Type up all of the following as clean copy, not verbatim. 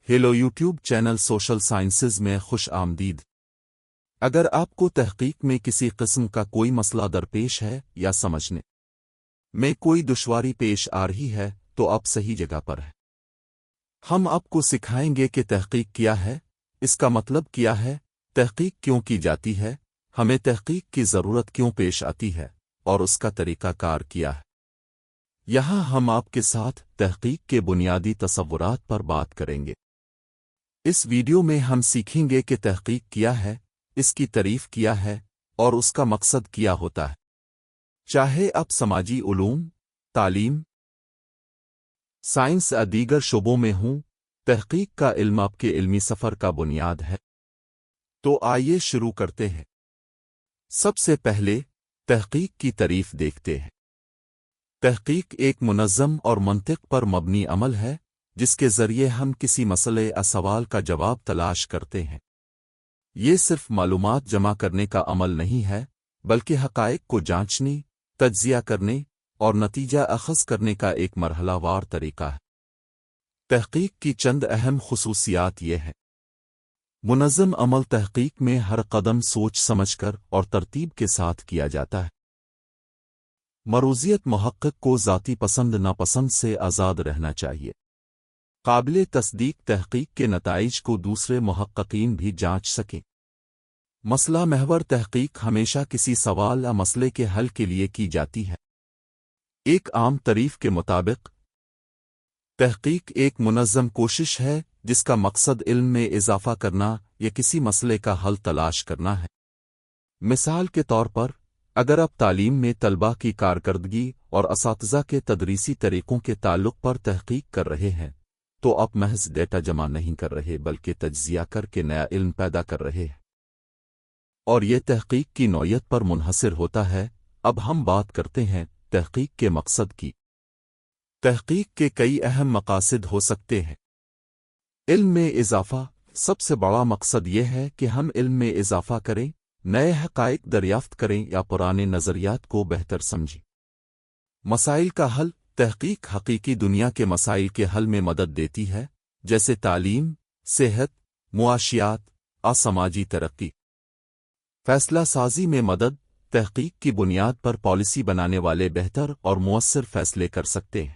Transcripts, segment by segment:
Hello YouTube channel social sciences میں خوش آمدید۔ اگر آپ کو تحقیق میں کسی قسم کا کوئی مسئلہ درپیش ہے یا سمجھنے میں کوئی دشواری پیش آ رہی ہے تو آپ صحیح جگہ پر ہیں۔ ہم آپ کو سکھائیں گے کہ تحقیق کیا ہے، اس کا مطلب کیا ہے، تحقیق کیوں کی جاتی ہے، ہمیں تحقیق کی ضرورت کیوں پیش آتی ہے اور اس کا طریقہ کار کیا ہے۔ یہاں ہم آپ کے ساتھ تحقیق کے بنیادی تصورات پر بات کریں گے۔ اس ویڈیو میں ہم سیکھیں گے کہ تحقیق کیا ہے، اس کی تعریف کیا ہے اور اس کا مقصد کیا ہوتا ہے۔ چاہے آپ سماجی علوم، تعلیم، سائنس یا دیگر شعبوں میں ہوں، تحقیق کا علم آپ کے علمی سفر کا بنیاد ہے۔ تو آئیے شروع کرتے ہیں۔ سب سے پہلے تحقیق کی تعریف دیکھتے ہیں۔ تحقیق ایک منظم اور منطق پر مبنی عمل ہے جس کے ذریعے ہم کسی مسئلے یا سوال کا جواب تلاش کرتے ہیں۔ یہ صرف معلومات جمع کرنے کا عمل نہیں ہے، بلکہ حقائق کو جانچنے، تجزیہ کرنے اور نتیجہ اخذ کرنے کا ایک مرحلہ وار طریقہ ہے۔ تحقیق کی چند اہم خصوصیات یہ ہیں۔ منظم عمل، تحقیق میں ہر قدم سوچ سمجھ کر اور ترتیب کے ساتھ کیا جاتا ہے۔ مروزیت، محقق کو ذاتی پسند ناپسند سے آزاد رہنا چاہیے۔ قابل تصدیق، تحقیق کے نتائج کو دوسرے محققین بھی جانچ سکیں۔ مسئلہ محور، تحقیق ہمیشہ کسی سوال یا مسئلے کے حل کے لیے کی جاتی ہے۔ ایک عام تعریف کے مطابق تحقیق ایک منظم کوشش ہے جس کا مقصد علم میں اضافہ کرنا یا کسی مسئلے کا حل تلاش کرنا ہے۔ مثال کے طور پر، اگر آپ تعلیم میں طلباء کی کارکردگی اور اساتذہ کے تدریسی طریقوں کے تعلق پر تحقیق کر رہے ہیں تو آپ محض ڈیٹا جمع نہیں کر رہے بلکہ تجزیہ کر کے نیا علم پیدا کر رہے ہیں، اور یہ تحقیق کی نوعیت پر منحصر ہوتا ہے۔ اب ہم بات کرتے ہیں تحقیق کے مقصد کی۔ تحقیق کے کئی اہم مقاصد ہو سکتے ہیں۔ علم میں اضافہ، سب سے بڑا مقصد یہ ہے کہ ہم علم میں اضافہ کریں، نئے حقائق دریافت کریں یا پرانے نظریات کو بہتر سمجھیں۔ مسائل کا حل، تحقیق حقیقی دنیا کے مسائل کے حل میں مدد دیتی ہے، جیسے تعلیم، صحت، معاشیات اور سماجی ترقی۔ فیصلہ سازی میں مدد، تحقیق کی بنیاد پر پالیسی بنانے والے بہتر اور مؤثر فیصلے کر سکتے ہیں۔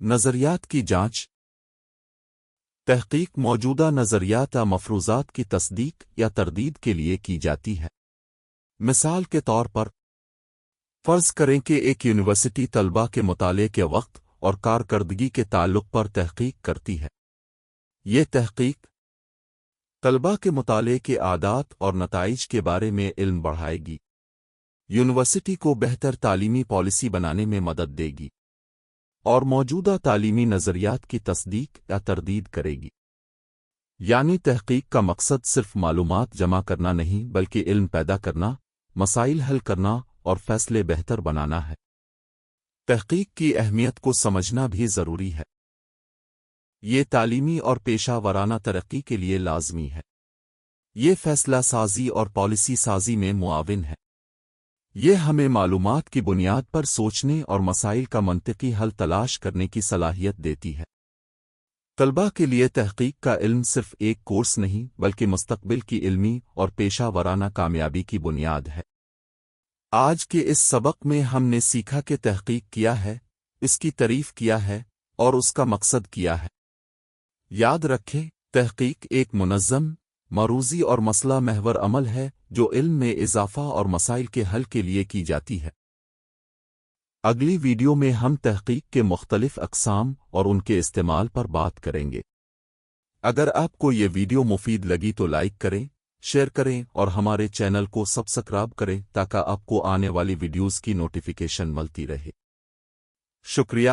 نظریات کی جانچ، تحقیق موجودہ نظریات یا مفروضات کی تصدیق یا تردید کے لیے کی جاتی ہے۔ مثال کے طور پر، فرض کریں کہ ایک یونیورسٹی طلباء کے مطالعے کے وقت اور کارکردگی کے تعلق پر تحقیق کرتی ہے۔ یہ تحقیق طلباء کے مطالعے کے عادات اور نتائج کے بارے میں علم بڑھائے گی، یونیورسٹی کو بہتر تعلیمی پالیسی بنانے میں مدد دے گی اور موجودہ تعلیمی نظریات کی تصدیق یا تردید کرے گی۔ یعنی تحقیق کا مقصد صرف معلومات جمع کرنا نہیں بلکہ علم پیدا کرنا، مسائل حل کرنا اور فیصلے بہتر بنانا ہے۔ تحقیق کی اہمیت کو سمجھنا بھی ضروری ہے۔ یہ تعلیمی اور پیشہ ورانہ ترقی کے لیے لازمی ہے۔ یہ فیصلہ سازی اور پالیسی سازی میں معاون ہے۔ یہ ہمیں معلومات کی بنیاد پر سوچنے اور مسائل کا منطقی حل تلاش کرنے کی صلاحیت دیتی ہے۔ طلباء کے لیے تحقیق کا علم صرف ایک کورس نہیں بلکہ مستقبل کی علمی اور پیشہ ورانہ کامیابی کی بنیاد ہے۔ آج کے اس سبق میں ہم نے سیکھا کہ تحقیق کیا ہے، اس کی تعریف کیا ہے اور اس کا مقصد کیا ہے۔ یاد رکھیں، تحقیق ایک منظم، مروزی اور مسئلہ محور عمل ہے جو علم میں اضافہ اور مسائل کے حل کے لیے کی جاتی ہے۔ اگلی ویڈیو میں ہم تحقیق کے مختلف اقسام اور ان کے استعمال پر بات کریں گے۔ اگر آپ کو یہ ویڈیو مفید لگی تو لائک کریں، شیئر کریں اور ہمارے چینل کو سبسکرائب کریں تاکہ آپ کو آنے والی ویڈیوز کی نوٹیفیکیشن ملتی رہے۔ شکریہ۔